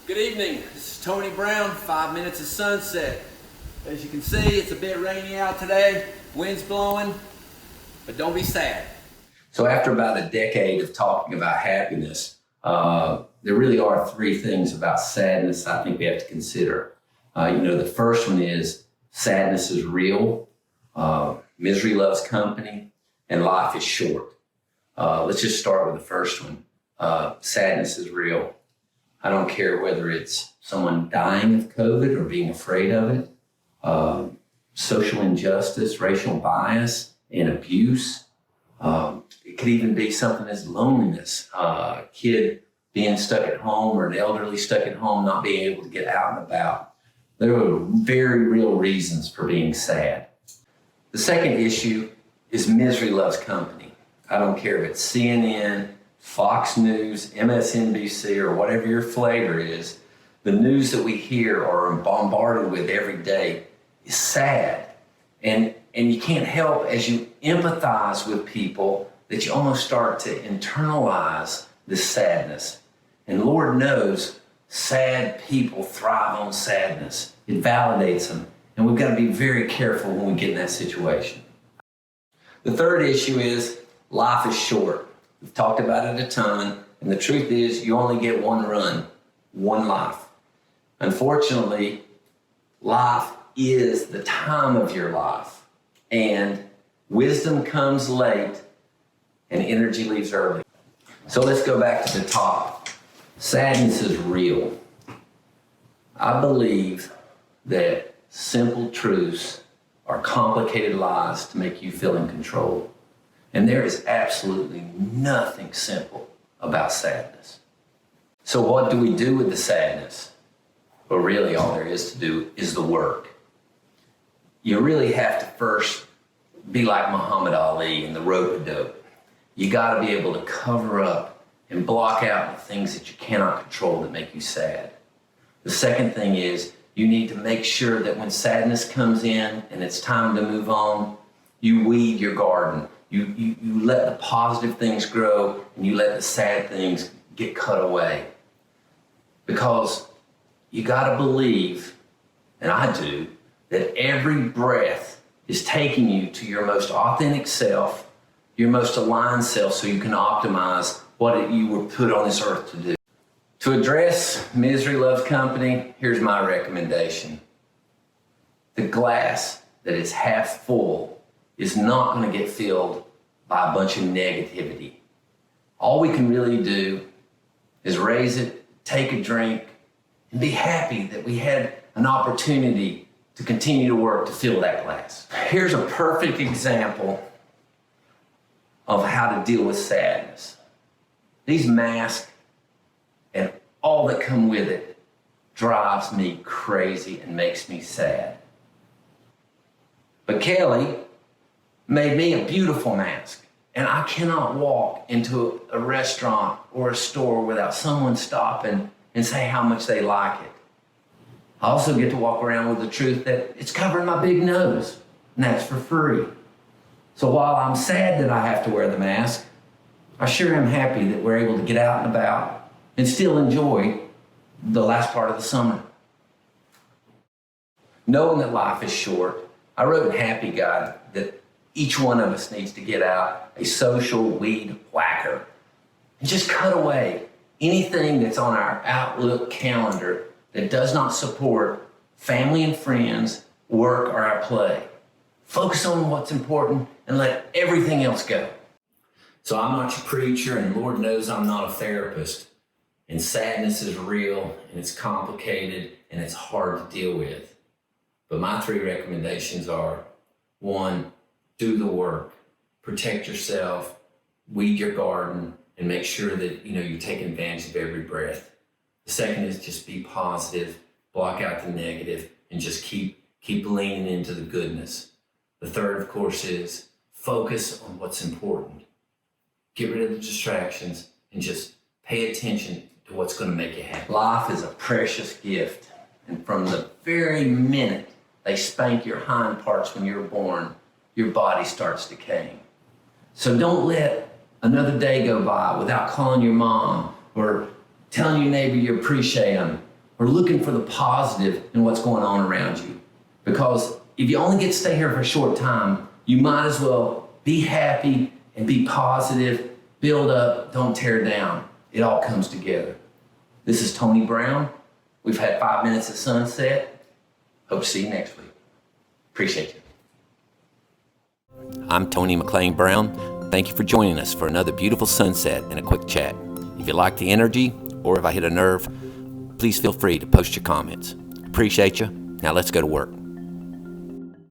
Good evening, this is Tony Brown, 5 minutes of sunset. As you can see, it's a bit rainy out today, wind's blowing, but don't be sad. So after about a decade of talking about happiness, there really are three things about sadness I think we have to consider. The first one is sadness is real, misery loves company, and life is short. Let's just start with the first one. Sadness is real. I don't care whether it's someone dying of COVID or being afraid of it, social injustice, racial bias, and abuse. It could even be something as loneliness, a kid being stuck at home or an elderly stuck at home, not being able to get out and about. There are very real reasons for being sad. The second issue is misery loves company. I don't care if it's CNN, Fox News, MSNBC, or whatever your flavor is, the news that we hear or are bombarded with every day is sad. And you can't help, as you empathize with people, that you almost start to internalize this sadness. And Lord knows, sad people thrive on sadness. It validates them. And we've got to be very careful when we get in that situation. The third issue is life is short. We've talked about it a ton, and the truth is you only get one run, one life. Unfortunately, life is the time of your life, and wisdom comes late and energy leaves early. So let's go back to the top. Sadness is real. I believe that simple truths are complicated lies to make you feel in control. And there is absolutely nothing simple about sadness. So what do we do with the sadness? Well, really all there is to do is the work. You really have to first be like Muhammad Ali in the rope-a-dope. You got to be able to cover up and block out the things that you cannot control that make you sad. The second thing is you need to make sure that when sadness comes in and it's time to move on, you weed your garden. You let the positive things grow and you let the sad things get cut away. Because you got to believe, and I do, that every breath is taking you to your most authentic self, your most aligned self, so you can optimize what you were put on this earth to do. To address misery loves company, here's my recommendation. The glass that is half full is not going to get filled by a bunch of negativity. All we can really do is raise it, take a drink, and be happy that we had an opportunity to continue to work to fill that glass. Here's a perfect example of how to deal with sadness. These masks and all that come with it drives me crazy and makes me sad. But Kelly made me a beautiful mask, and I cannot walk into a restaurant or a store without someone stopping and say how much they like it. I also get to walk around with the truth that it's covering my big nose, and that's for free. So while I'm sad that I have to wear the mask, I sure am happy that we're able to get out and about and still enjoy the last part of the summer. Knowing that life is short, I wrote in Happy Guide that each one of us needs to get out a social weed whacker and just cut away anything that's on our Outlook calendar that does not support family and friends, work, or our play. Focus on what's important and let everything else go. So I'm not your preacher, and Lord knows I'm not a therapist. And sadness is real, and it's complicated, and it's hard to deal with. But my three recommendations are: 1, do the work, protect yourself, weed your garden, and make sure that you're taking advantage of every breath. The second is just be positive, block out the negative, and just keep leaning into the goodness. The third, of course, is focus on what's important. Get rid of the distractions and just pay attention to what's going to make you happy. Life is a precious gift, and from the very minute they spank your hind parts when you're born, your body starts decaying. So don't let another day go by without calling your mom or telling your neighbor you appreciate them or looking for the positive in what's going on around you. Because if you only get to stay here for a short time, you might as well be happy and be positive, build up, don't tear down. It all comes together. This is Tony Brown. We've had 5 minutes of sunset. Hope to see you next week. Appreciate you. I'm Tony McLean Brown. Thank you for joining us for another beautiful sunset and a quick chat. If you like the energy or if I hit a nerve, please feel free to post your comments. Appreciate you. Now let's go to work.